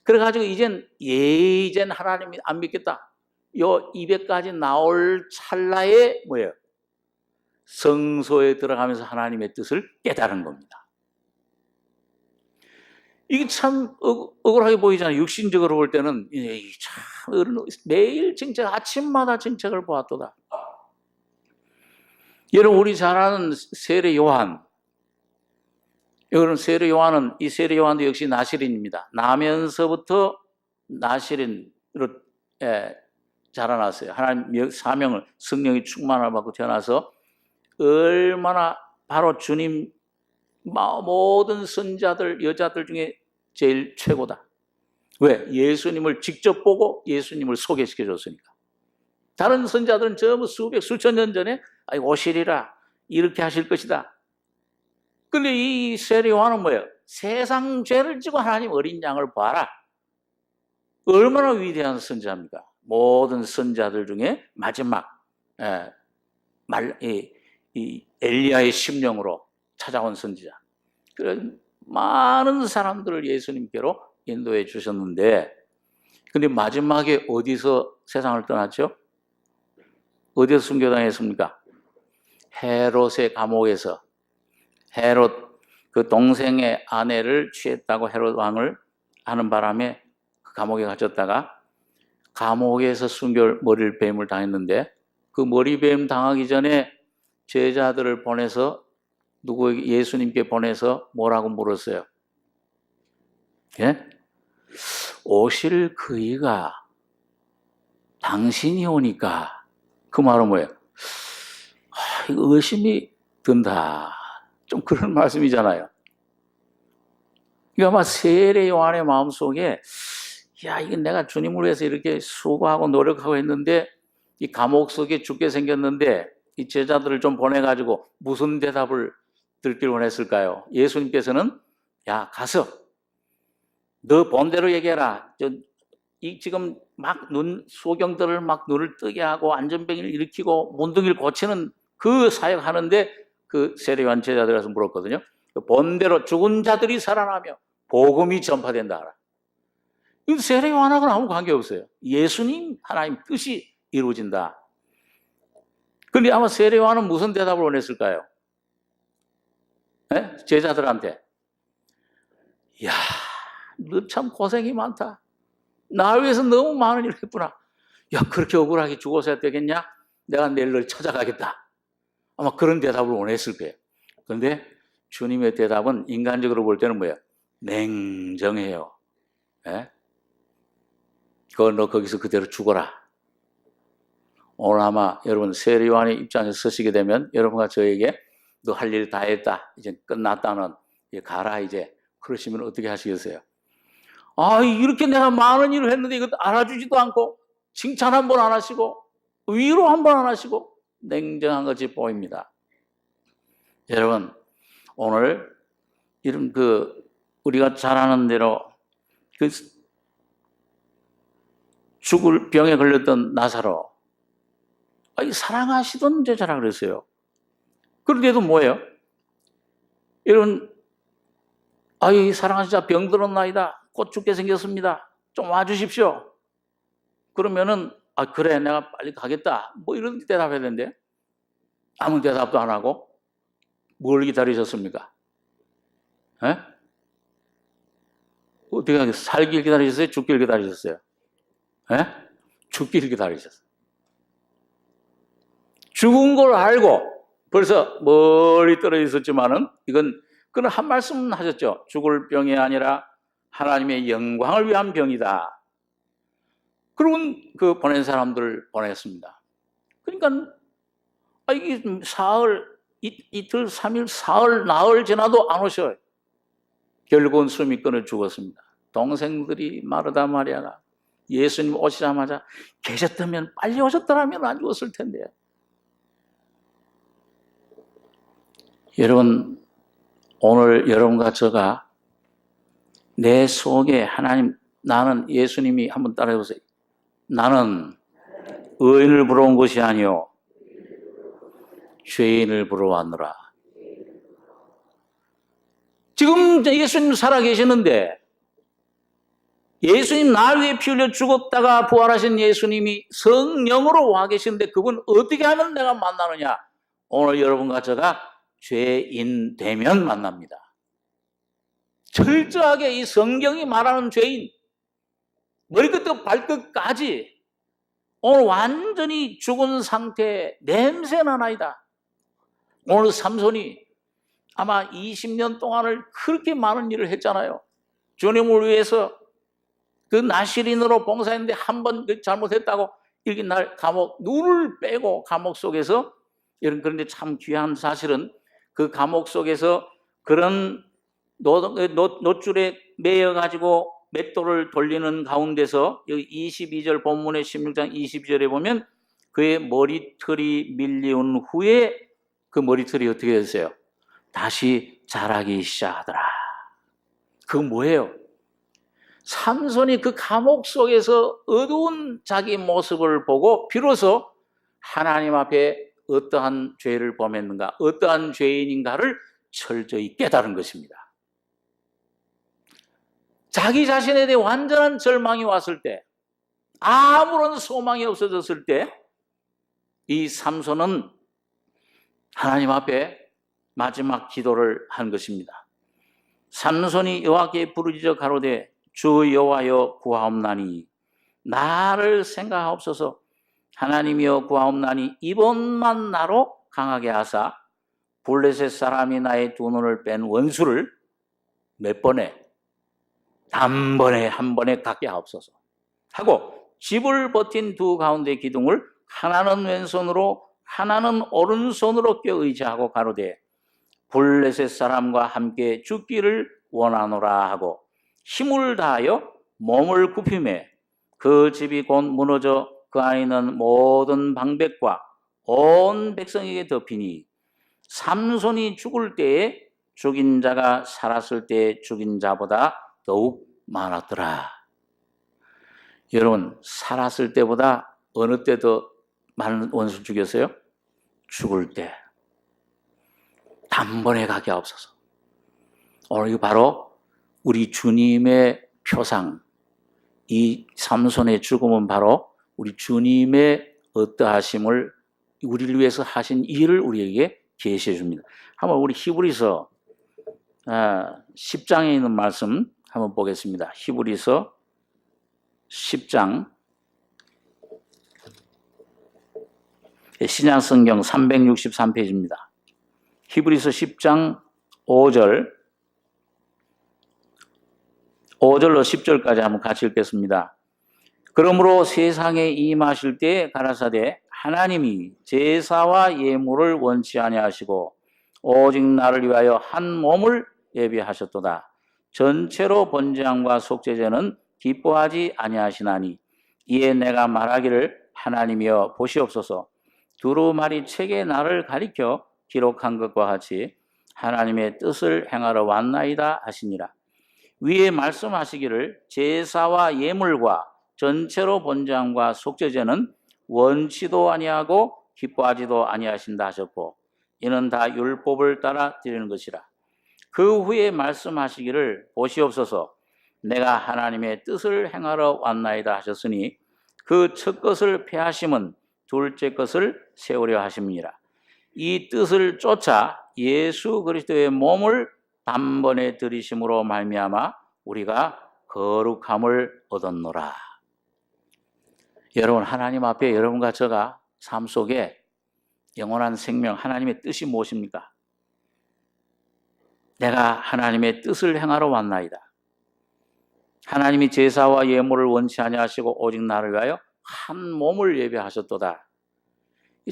그래가지고 이젠 하나님이 안 믿겠다. 요 200까지 나올 찰나에 뭐예요? 성소에 들어가면서 하나님의 뜻을 깨달은 겁니다. 이게 참 억울하게 보이잖아요. 육신적으로 볼 때는 참 매일 징책, 아침마다 징책을 보았도다. 여러분 우리 잘 아는 세례 요한. 여러분 세례 요한은 이 세례 요한도 역시 나시린입니다. 나면서부터 나시린으로 자라났어요. 하나님 사명을 성령이 충만을 받고 태어나서 얼마나 바로 주님 모든 선자들 여자들 중에 제일 최고다. 왜? 예수님을 직접 보고 예수님을 소개시켜 줬으니까. 다른 선자들은 전부 수천 년 전에 오시리라 이렇게 하실 것이다. 근데 이 세례 요한은 뭐예요? 세상 죄를 지고 하나님 어린 양을 봐라. 얼마나 위대한 선자입니까? 모든 선자들 중에 마지막 이 엘리야의 심령으로 찾아온 선지자. 그래 많은 사람들을 예수님께로 인도해 주셨는데, 근데 마지막에 어디서 세상을 떠났죠? 어디서 순교당했습니까? 헤롯의 감옥에서. 헤롯 그 동생의 아내를 취했다고 헤롯 왕을 하는 바람에 그 감옥에 갇혔다가 감옥에서 머리를 뱀을 당했는데 그 머리뱀 당하기 전에 제자들을 보내서 누구에게 예수님께 보내서 뭐라고 물었어요? 예? 오실 그이가 당신이 오니까 그 말은 뭐예요? 이거 의심이 든다. 좀 그런 말씀이잖아요. 이거 아마 세례 요한의 마음속에 이게 내가 주님을 위해서 이렇게 수고하고 노력하고 했는데 이 감옥 속에 죽게 생겼는데 이 제자들을 좀 보내가지고 무슨 대답을 듣길 원했을까요? 예수님께서는 가서 너 본대로 얘기해라. 지금 막 소경들을 막 눈을 뜨게 하고 안전병을 일으키고 문둥이를 고치는 그 사역하는데 그 세례요한 제자들 가서 물었거든요. 본대로 죽은 자들이 살아나며 복음이 전파된다. 이 세례요한하고는 아무 관계없어요. 예수님 하나님 뜻이 이루어진다. 그런데 아마 세례요한은 무슨 대답을 원했을까요? 네? 제자들한테 너 참 고생이 많다. 나를 위해서 너무 많은 일을 했구나. 그렇게 억울하게 죽어서 되겠냐? 내가 내일 널 찾아가겠다. 아마 그런 대답을 원했을 거예요. 그런데 주님의 대답은 인간적으로 볼 때는 뭐예요? 냉정해요. 너 거기서 그대로 죽어라. 오늘 아마 여러분 세례요한의 입장에 서시게 되면 여러분과 저에게 너 할 일 다 했다. 이제 끝났다는 가라 이제. 그러시면 어떻게 하시겠어요? 아, 이렇게 내가 많은 일을 했는데 이것도 알아주지도 않고 칭찬 한 번 안 하시고 위로 한 번 안 하시고 냉정한 것이 보입니다. 여러분 오늘 이런 우리가 잘 아는 대로 죽을 병에 걸렸던 나사로 사랑하시던 제자라 그랬어요. 그런데도 뭐예요? 여러분 이 사랑하는 자 병들었나이다. 곧 죽게 생겼습니다. 좀 와주십시오. 그러면은 그래 내가 빨리 가겠다. 뭐 이런 대답해야 되는데 아무 대답도 안 하고 뭘 기다리셨습니까? 에? 어떻게 하겠어요? 살길 기다리셨어요? 죽길 기다리셨어요? 에? 죽길 기다리셨어요. 죽은 걸 알고 벌써 멀리 떨어져 있었지만은 그는 한 말씀 하셨죠. 죽을 병이 아니라 하나님의 영광을 위한 병이다. 그리고 보낸 사람들을 보냈습니다. 그러니까 이게 이틀, 3일, 사흘, 나흘 지나도 안 오셔요. 결국은 숨이 끊어 죽었습니다. 동생들이 마르다 마리아가 예수님 오시자마자 계셨다면 빨리 오셨더라면 안 죽었을 텐데요. 여러분 오늘 여러분과 저가 내 속에 나는 예수님이 한번 따라해 보세요. 나는 의인을 부러운 것이 아니요 죄인을 부러워하노라. 지금 예수님 살아계시는데 예수님 날 위해 피 흘려 죽었다가 부활하신 예수님이 성령으로 와 계시는데 그분 어떻게 하면 내가 만나느냐? 오늘 여러분과 저가 죄인 되면 만납니다. 철저하게 이 성경이 말하는 죄인 머리끝부터 발끝까지 오늘 완전히 죽은 상태에 냄새난 아이다. 오늘 삼손이 아마 20년 동안을 그렇게 많은 일을 했잖아요. 주님을 위해서 나시린으로 봉사했는데 한 번 잘못했다고 이렇게 날 눈을 빼고 감옥 속에서 그런데 참 귀한 사실은 그 감옥 속에서 그런 노줄에 매여가지고 맷돌을 돌리는 가운데서 여기 22절 본문의 16장 22절에 보면 그의 머리털이 밀려온 후에 그 머리털이 어떻게 됐어요? 다시 자라기 시작하더라. 그거 뭐예요? 삼손이 그 감옥 속에서 어두운 자기 모습을 보고 비로소 하나님 앞에 어떠한 죄를 범했는가, 어떠한 죄인인가를 철저히 깨달은 것입니다. 자기 자신에 대해 완전한 절망이 왔을 때, 아무런 소망이 없어졌을 때, 이 삼손은 하나님 앞에 마지막 기도를 한 것입니다. 삼손이 여호와께 부르짖어 가로되 주 여호와여 구하옵나니 나를 생각하옵소서. 하나님이여 구하옵나니 이번만 나로 강하게 하사 블레셋 사람이 나의 두 눈을 뺀 원수를 몇 번에? 단번에 한 번에 갖게 하옵소서 하고 집을 버틴 두 가운데 기둥을 하나는 왼손으로 하나는 오른손으로 껴 의지하고 가로되 블레셋 사람과 함께 죽기를 원하노라 하고 힘을 다하여 몸을 굽히매 그 집이 곧 무너져 그 안에 있는 모든 방백과 온 백성에게 덮이니 삼손이 죽을 때에 죽인 자가 살았을 때에 죽인 자보다 더욱 많았더라. 여러분 살았을 때보다 어느 때 더 많은 원수 죽였어요? 죽을 때. 단번에 가게 하옵소서. 오늘 이거 바로 우리 주님의 표상, 이 삼손의 죽음은 바로 우리 주님의 어떠하심을 우리를 위해서 하신 일을 우리에게 계시해 줍니다. 한번 우리 히브리서 10장에 있는 말씀 한번 보겠습니다. 히브리서 10장 신약성경 363페이지입니다. 히브리서 10장 5절로 10절까지 한번 같이 읽겠습니다. 그러므로 세상에 임하실 때 가라사대 하나님이 제사와 예물을 원치 아니하시고 오직 나를 위하여 한 몸을 예비하셨도다. 전체로 번제함과 속죄제는 기뻐하지 아니하시나니 이에 내가 말하기를 하나님이여 보시옵소서. 두루마리 책에 나를 가리켜 기록한 것과 같이 하나님의 뜻을 행하러 왔나이다 하시니라. 위에 말씀하시기를 제사와 예물과 전체로 번제함과 속죄제는 원치도 아니하고 기뻐하지도 아니하신다 하셨고 이는 다 율법을 따라 드리는 것이라. 그 후에 말씀하시기를 보시옵소서. 내가 하나님의 뜻을 행하러 왔나이다 하셨으니 그 첫 것을 폐하심은 둘째 것을 세우려 하심이니라. 이 뜻을 쫓아 예수 그리스도의 몸을 단번에 들이심으로 말미암아 우리가 거룩함을 얻었노라. 여러분, 하나님 앞에 여러분과 저가 삶 속에 영원한 생명, 하나님의 뜻이 무엇입니까? 내가 하나님의 뜻을 행하러 왔나이다. 하나님이 제사와 예물을 원치 아니하시고 오직 나를 위하여 한 몸을 예배하셨도다.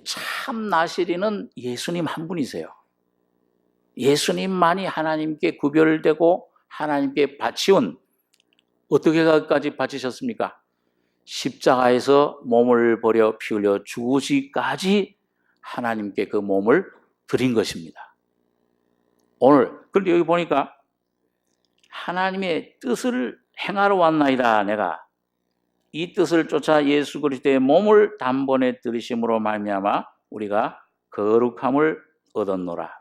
참 나시리는 예수님 한 분이세요. 예수님만이 하나님께 구별되고 하나님께 바치운, 어떻게까지 바치셨습니까? 십자가에서 몸을 버려 피 흘려 죽으시기까지 하나님께 그 몸을 드린 것입니다. 오늘 그런데 여기 보니까 하나님의 뜻을 행하러 왔나이다. 내가 이 뜻을 쫓아 예수 그리스도의 몸을 단번에 들이심으로 말미암아 우리가 거룩함을 얻었노라.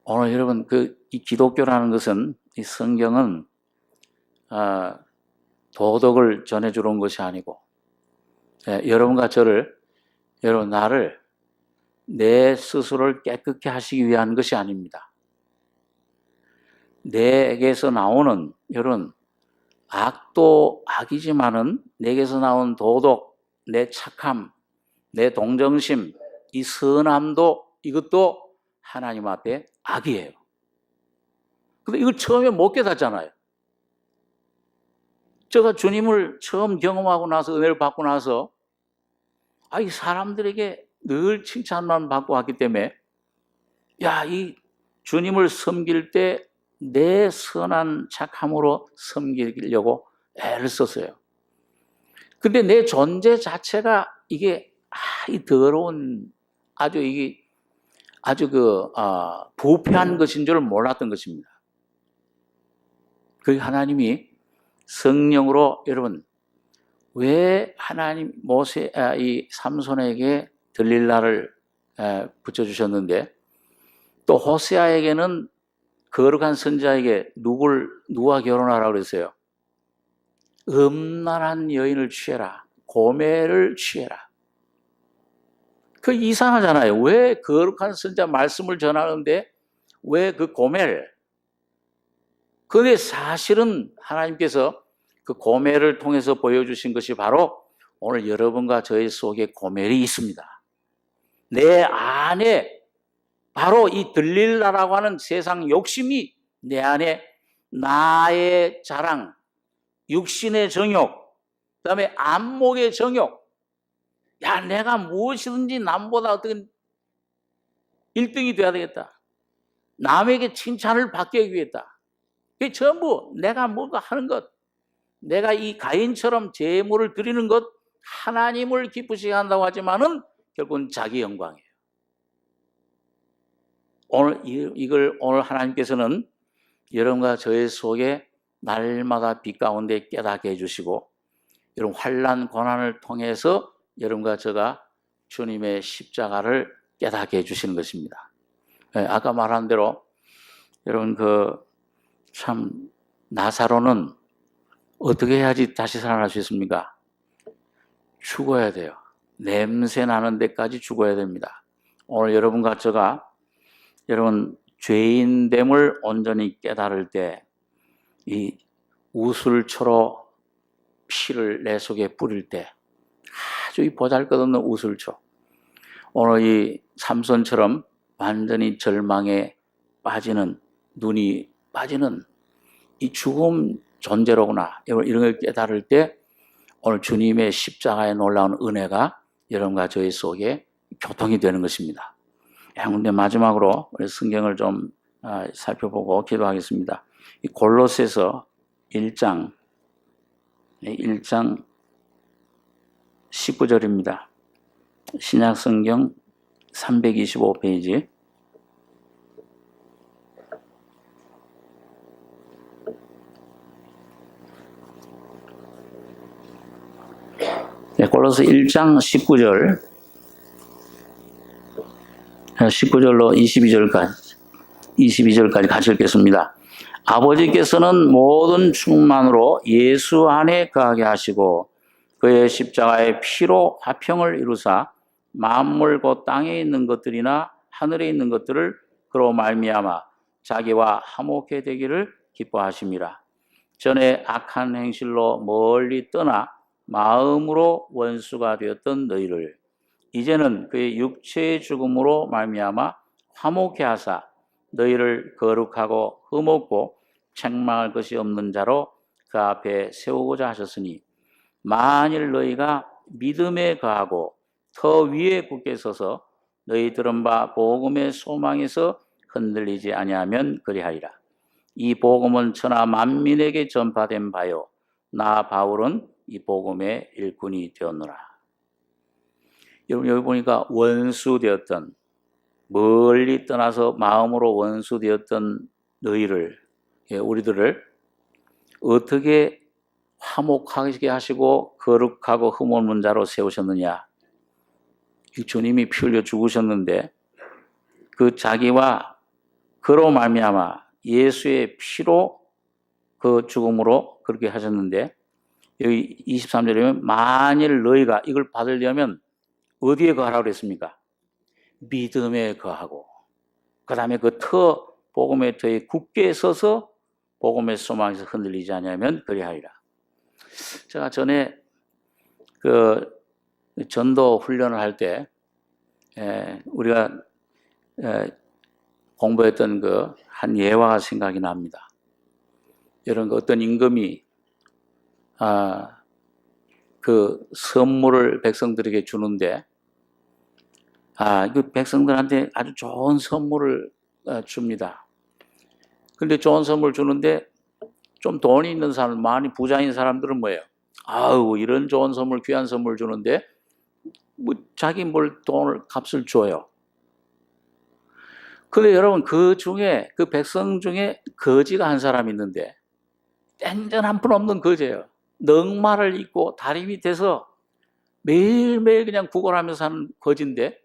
오늘 여러분 이 기독교라는 것은, 이 성경은 도덕을 전해주러 온 것이 아니고 여러분과 저를, 여러분 나를 내 스스로를 깨끗게 하시기 위한 것이 아닙니다. 내게서 나오는, 여러분, 악도 악이지만은 내게서 나온 도덕, 내 착함, 내 동정심, 이 선함도, 이것도 하나님 앞에 악이에요. 근데 이걸 처음에 못 깨닫잖아요. 제가 주님을 처음 경험하고 나서, 은혜를 받고 나서 이 사람들에게 늘 칭찬만 받고 왔기 때문에 이 주님을 섬길 때 내 선한 착함으로 섬기려고 애를 썼어요. 근데 내 존재 자체가 이게 이 더러운, 이게 아주 부패한 것인 줄 몰랐던 것입니다. 그 하나님이 성령으로, 여러분, 왜 하나님 이 삼손에게 들릴라를 붙여주셨는데 또 호세아에게는 거룩한 선지자에게 누가 결혼하라고 그랬어요? 음란한 여인을 취해라. 고매를 취해라. 그 이상하잖아요. 왜 거룩한 선지자 말씀을 전하는데 왜 그 고매를? 그런데 사실은 하나님께서 그 고멜을 통해서 보여주신 것이 바로 오늘 여러분과 저의 속에 고멜이 있습니다. 내 안에 바로 이 들릴라라고 하는 세상 욕심이 내 안에 나의 자랑, 육신의 정욕, 그 다음에 안목의 정욕, 내가 무엇이든지 남보다 어떤 1등이 돼야 되겠다. 남에게 칭찬을 받기 위해다. 그게 전부 내가 뭔가 하는 것, 내가 이 가인처럼 제물을 드리는 것, 하나님을 기쁘시게 한다고 하지만은 결국은 자기 영광이에요. 오늘 하나님께서는 여러분과 저의 속에 날마다 빛 가운데 깨닫게 해주시고, 여러분 환난 고난을 통해서 여러분과 저가 주님의 십자가를 깨닫게 해주시는 것입니다. 아까 말한 대로 여러분 참 나사로는 어떻게 해야지 다시 살아날 수 있습니까? 죽어야 돼요. 냄새 나는 데까지 죽어야 됩니다. 오늘 여러분과 저가 여러분 죄인됨을 온전히 깨달을 때 이 우슬초로 피를 내 속에 뿌릴 때 아주 이 보잘것없는 우슬초, 오늘 이 삼손처럼 완전히 절망에 빠지는, 눈이 빠지는 이 죽음 존재로구나, 이런 걸 깨달을 때 오늘 주님의 십자가에 놀라운 은혜가 여러분과 저희 속에 교통이 되는 것입니다. 그런데 마지막으로 우리 성경을 좀 살펴보고 기도하겠습니다. 골로새서 1장 19절입니다. 신약 성경 325페이지. 골로새 1장 19절로 22절까지 같이 읽겠습니다. 아버지께서는 모든 충만으로 예수 안에 거하게 하시고 그의 십자가의 피로 화평을 이루사 만물 곧 땅에 있는 것들이나 하늘에 있는 것들을 그로 말미암아 자기와 화목해 되기를 기뻐하심이라. 전에 악한 행실로 멀리 떠나 마음으로 원수가 되었던 너희를 이제는 그의 육체의 죽음으로 말미암아 화목해 하사 너희를 거룩하고 흠없고 책망할 것이 없는 자로 그 앞에 세우고자 하셨으니 만일 너희가 믿음에 거하고 더 위에 굳게 서서 너희 들은 바 복음의 소망에서 흔들리지 아니하면 그리하리라. 이 복음은 천하 만민에게 전파된 바요 나 바울은 이 복음의 일꾼이 되었노라. 여러분 여기 보니까 원수 되었던 멀리 떠나서 마음으로 원수 되었던 너희를 우리들을 어떻게 화목하게 하시고 거룩하고 흠없는 자로 세우셨느냐. 주님이 피 흘려 죽으셨는데 그 자기와 그로 말미암아 예수의 피로 그 죽음으로 그렇게 하셨는데 여기 23절에 보면 만일 너희가 이걸 받으려면 어디에 거하라고 그랬습니까? 믿음에 거하고 그 다음에 그 복음의 터에 굳게 서서 복음의 소망에서 흔들리지 않으면 그리하리라. 제가 전에 그 전도 훈련을 할 때 우리가 공부했던 그 한 예화가 생각이 납니다. 이런 어떤 임금이 그 선물을 백성들에게 주는데 그 백성들한테 아주 좋은 선물을 줍니다. 그런데 좋은 선물 주는데 좀 돈이 있는 사람, 많이 부자인 사람들은 뭐예요? 아우 이런 좋은 선물, 귀한 선물 주는데 뭐 자기 뭘 돈을 값을 줘요. 그런데 여러분 그 중에 그 백성 중에 거지가 한 사람 있는데 땡전 한 푼 없는 거지예요. 넝마를 입고 다리 밑에서 매일매일 그냥 구걸하면서 사는 거지인데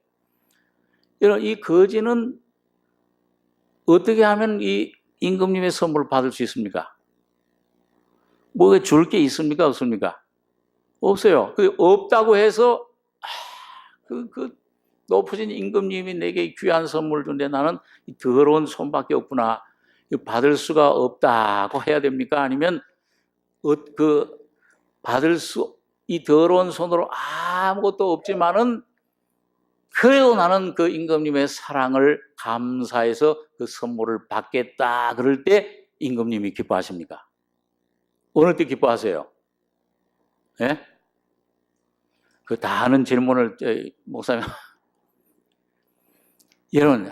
이 거지는 어떻게 하면 이 임금님의 선물을 받을 수 있습니까? 뭐에 줄 게 있습니까? 없습니까? 없어요. 그 없다고 해서 그 높으신 임금님이 내게 귀한 선물 준데 나는 더러운 손밖에 없구나. 받을 수가 없다고 해야 됩니까? 아니면 받을 이 더러운 손으로 아무것도 없지만은 그래도 나는 그 임금님의 사랑을 감사해서 그 선물을 받겠다. 그럴 때 임금님이 기뻐하십니까? 어느 때 기뻐하세요? 예? 그 다 하는 질문을 목사님 여러분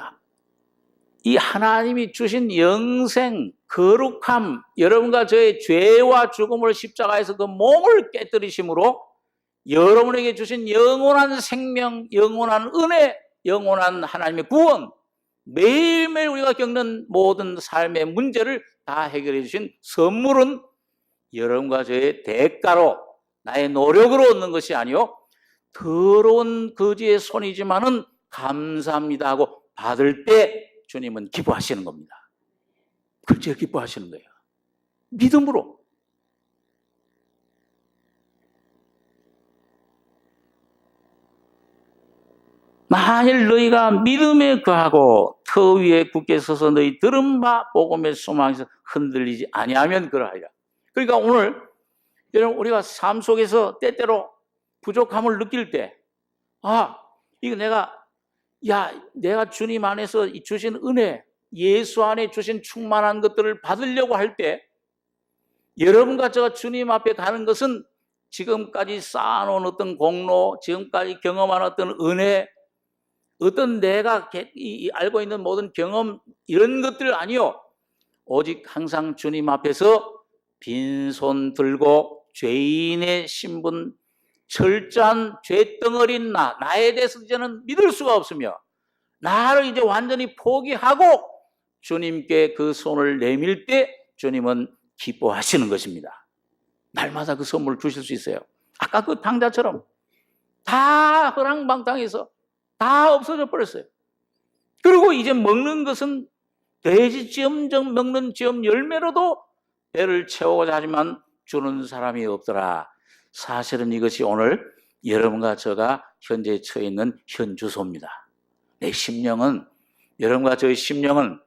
이 하나님이 주신 영생, 거룩함, 여러분과 저의 죄와 죽음을 십자가에서 그 몸을 깨뜨리심으로 여러분에게 주신 영원한 생명, 영원한 은혜, 영원한 하나님의 구원, 매일매일 우리가 겪는 모든 삶의 문제를 다 해결해 주신 선물은 여러분과 저의 대가로 나의 노력으로 얻는 것이 아니요 더러운 거지의 손이지만은 감사합니다 하고 받을 때 주님은 기뻐하시는 겁니다. 그렇게 기뻐하시는 거예요. 믿음으로. 만일 너희가 믿음에 거하고 터 위에 굳게 서서 너희 들은 바 복음의 소망에서 흔들리지 아니하면 그러하리라. 그러니까 오늘 여러분 우리가 삶 속에서 때때로 부족함을 느낄 때 이거 내가 주님 안에서 주신 은혜, 예수 안에 주신 충만한 것들을 받으려고 할 때 여러분과 제가 주님 앞에 가는 것은 지금까지 쌓아놓은 어떤 공로, 지금까지 경험한 어떤 은혜, 어떤 내가 알고 있는 모든 경험, 이런 것들 아니요. 오직 항상 주님 앞에서 빈손 들고 죄인의 신분, 철저한 죄덩어리인 나에 대해서 이제는 믿을 수가 없으며 나를 이제 완전히 포기하고 주님께 그 손을 내밀 때 주님은 기뻐하시는 것입니다. 날마다 그 선물을 주실 수 있어요. 아까 그 당자처럼 다 허랑방탕해서 다 없어져 버렸어요. 그리고 이제 먹는 것은 돼지지엄 먹는 지엄 열매로도 배를 채우고자 하지만 주는 사람이 없더라. 사실은 이것이 오늘 여러분과 저가 현재 처해 있는 현 주소입니다. 내 심령은, 여러분과 저의 심령은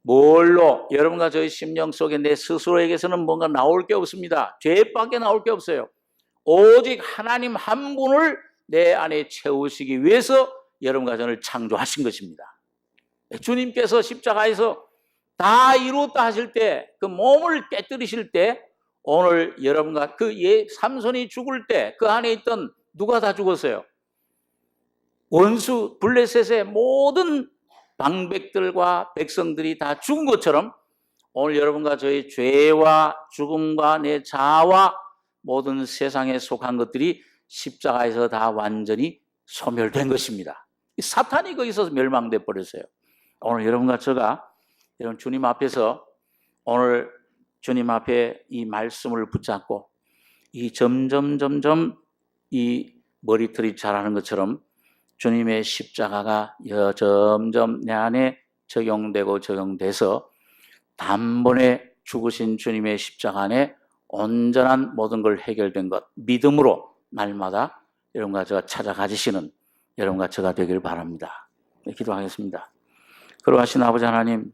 뭘로, 여러분과 저의 심령 속에 내 스스로에게서는 뭔가 나올 게 없습니다. 죄밖에 나올 게 없어요. 오직 하나님 한 분을 내 안에 채우시기 위해서 여러분과 저를 창조하신 것입니다. 주님께서 십자가에서 다 이루었다 하실 때, 그 몸을 깨뜨리실 때, 오늘 여러분과 그 삼손이 죽을 때 그 안에 있던 누가 다 죽었어요? 원수 블레셋의 모든 방백들과 백성들이 다 죽은 것처럼 오늘 여러분과 저의 죄와 죽음과 내 자아와 모든 세상에 속한 것들이 십자가에서 다 완전히 소멸된 것입니다. 사탄이 거기서 멸망돼 버렸어요. 오늘 여러분과 저가 여러분 주님 앞에서 오늘 주님 앞에 이 말씀을 붙잡고 이 점점 이 머리털이 자라는 것처럼 주님의 십자가가 점점 내 안에 적용돼서 단번에 죽으신 주님의 십자가 안에 온전한 모든 걸 해결된 것, 믿음으로 날마다 여러분과 저가 찾아가지시는 여러분과 저가 되길 바랍니다. 네, 기도하겠습니다. 그러하신 아버지 하나님,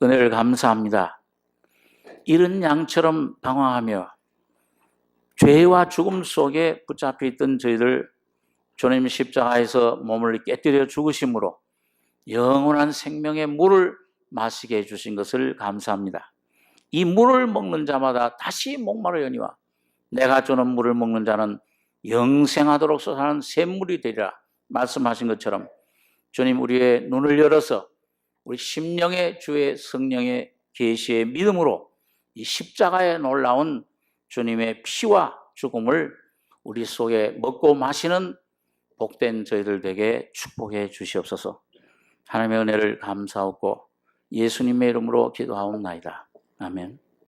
은혜를 감사합니다. 이런 양처럼 방황하며 죄와 죽음 속에 붙잡혀 있던 저희들 주님 십자가에서 몸을 깨뜨려 죽으심으로 영원한 생명의 물을 마시게 해주신 것을 감사합니다. 이 물을 먹는 자마다 다시 목마르려니와 내가 주는 물을 먹는 자는 영생하도록 솟아나는 샘물이 되리라 말씀하신 것처럼 주님 우리의 눈을 열어서 우리 심령의 주의 성령의 계시의 믿음으로 이 십자가에 놀라운 주님의 피와 죽음을 우리 속에 먹고 마시는 복된 저희들 되게 축복해 주시옵소서. 하나님의 은혜를 감사하고 예수님의 이름으로 기도하옵나이다. 아멘.